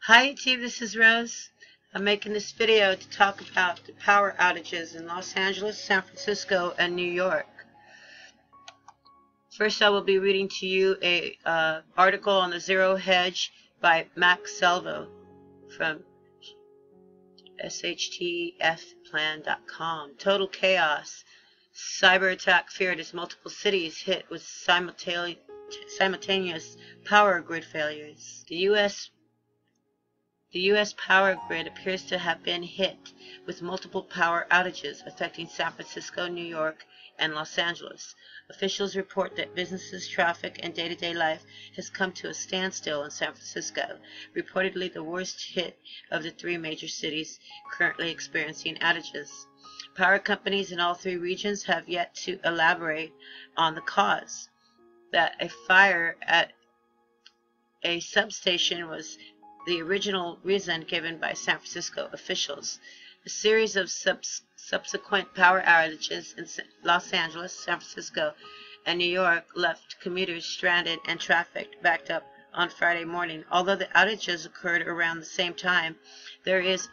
Hi YouTube, this is Rose. I'm making this video to talk about the power outages in Los Angeles, San Francisco, and New York. First, I will be reading to you a article on the Zero Hedge by Max Salvo from shtfplan.com. Total chaos. Cyber attack feared as multiple cities hit with simultaneous power grid failures. The U.S. power grid appears to have been hit with multiple power outages affecting San Francisco, New York, and Los Angeles. Officials report that businesses, traffic, and day-to-day life has come to a standstill in San Francisco, reportedly the worst hit of the three major cities currently experiencing outages. Power companies in all three regions have yet to elaborate on the cause. That a fire at a substation was the original reason given by San Francisco officials. A series of subsequent power outages in Los Angeles, San Francisco, and New York left commuters stranded and traffic backed up on Friday morning. Although the outages occurred around the same time, there is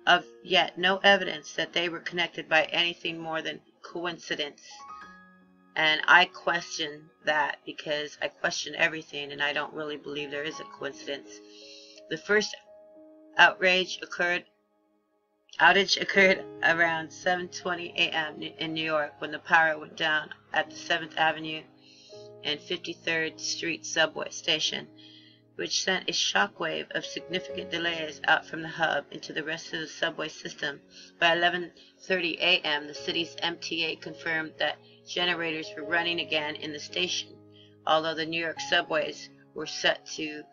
of yet no evidence that they were connected by anything more than coincidence. And I question that because I question everything, and I don't really believe there is a coincidence. The first outage occurred around 7:20 a.m. in New York when the power went down at the 7th Avenue and 53rd Street subway station, which sent a shockwave of significant delays out from the hub into the rest of the subway system. By 11:30 a.m., the city's MTA confirmed that generators were running again in the station, although the New York subways were set to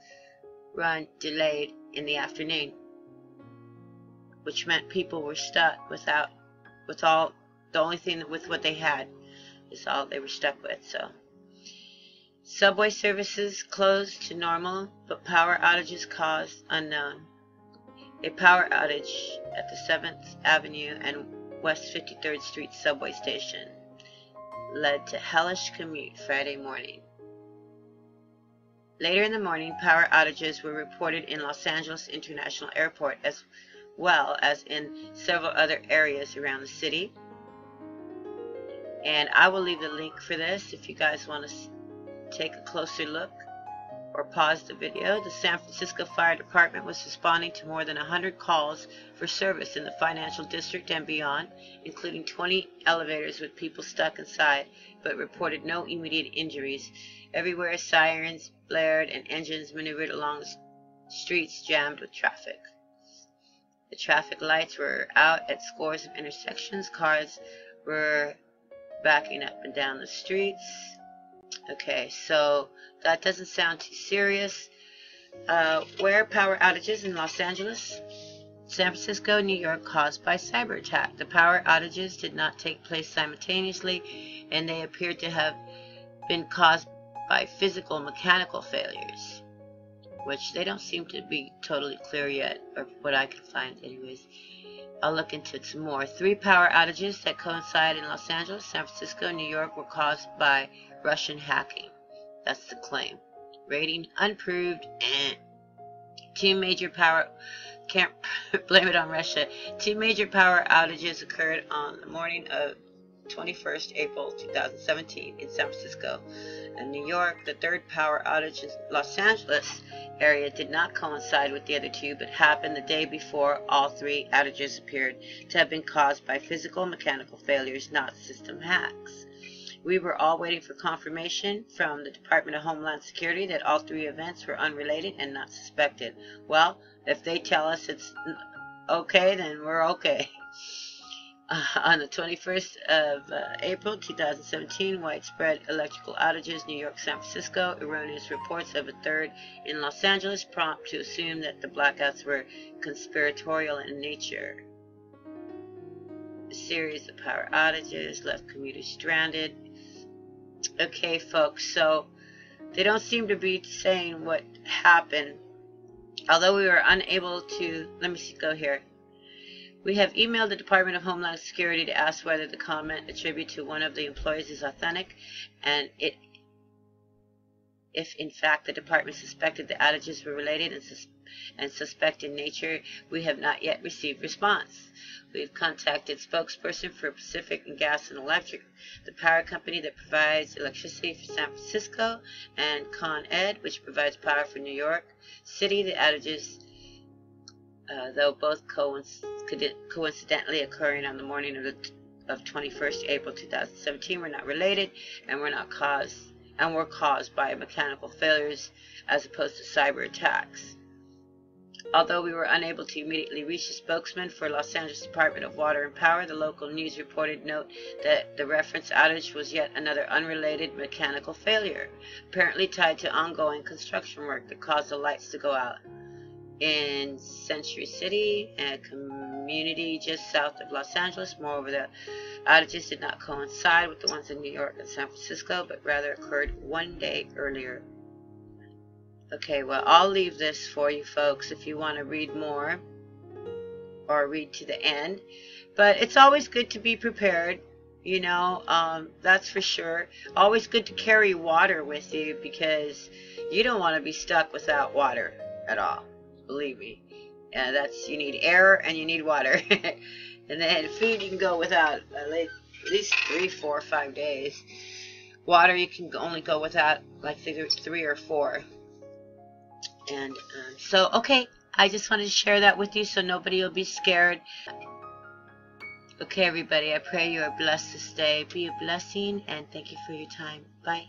run delayed in the afternoon, which meant people were stuck with all the only thing with what they had is all they were stuck with. So subway services closed to normal, but power outages caused unknown. A power outage at the 7th Avenue and West 53rd Street subway station led to hellish commute Friday morning. Later in the morning, power outages were reported in Los Angeles International Airport as well as in several other areas around the city. And I will leave the link for this if you guys want to take a closer look or pause the video. The San Francisco Fire Department was responding to more than 100 calls for service in the financial district and beyond, including 20 elevators with people stuck inside, but reported no immediate injuries. Everywhere, sirens blared and engines maneuvered along the streets jammed with traffic. The traffic lights were out at scores of intersections. Cars were backing up and down the streets. Okay, so that doesn't sound too serious. Where power outages in Los Angeles, San Francisco, New York caused by cyber attack. The power outages did not take place simultaneously, and they appeared to have been caused by physical mechanical failures, which they don't seem to be totally clear yet, or what I can find anyways. I'll look into it some more. 3 power outages that coincide in Los Angeles, San Francisco, and New York were caused by Russian hacking. That's the claim. Rating unproved. 2 major power, can't blame it on Russia. 2 major power outages occurred on the morning of 21st April 2017 in San Francisco and New York. The third power outage in Los Angeles area did not coincide with the other 2, but happened the day before. All 3 outages appeared to have been caused by physical mechanical failures, not system hacks. We were all waiting for confirmation from the Department of Homeland Security that all 3 events were unrelated and not suspected. Well, if they tell us it's okay, then we're okay. On the 21st of April 2017, widespread electrical outages, New York, San Francisco. Erroneous reports of a third in Los Angeles prompt to assume that the blackouts were conspiratorial in nature. A series of power outages left commuters stranded. Okay, folks, so they don't seem to be saying what happened. Although we were unable to, let me go here. We have emailed the Department of Homeland Security to ask whether the comment attributed to one of the employees is authentic, and it if in fact the department suspected the outages were related and suspect in nature, we have not yet received response. We've contacted spokesperson for Pacific and Gas and Electric, the power company that provides electricity for San Francisco, and Con Ed, which provides power for New York City. The outages, though both coincidentally occurring on the morning of 21st April 2017, were not related and were caused by mechanical failures as opposed to cyber attacks. Although we were unable to immediately reach the spokesman for Los Angeles Department of Water and Power, the local news reported note that the referenced outage was yet another unrelated mechanical failure, apparently tied to ongoing construction work that caused the lights to go out in Century City, a community just south of Los Angeles. Moreover, the outages did not coincide with the ones in New York and San Francisco, but rather occurred one day earlier. Okay, well, I'll leave this for you folks if you want to read more or read to the end. But it's always good to be prepared, you know, that's for sure. Always good to carry water with you because you don't want to be stuck without water at all. Believe me. You need air and you need water. And then food you can go without at least 3, 4, 5 days. Water you can only go without like 3 or 4. And so, okay, I just wanted to share that with you so nobody will be scared. Okay, everybody, I pray you are blessed this day. Be a blessing, and thank you for your time. Bye.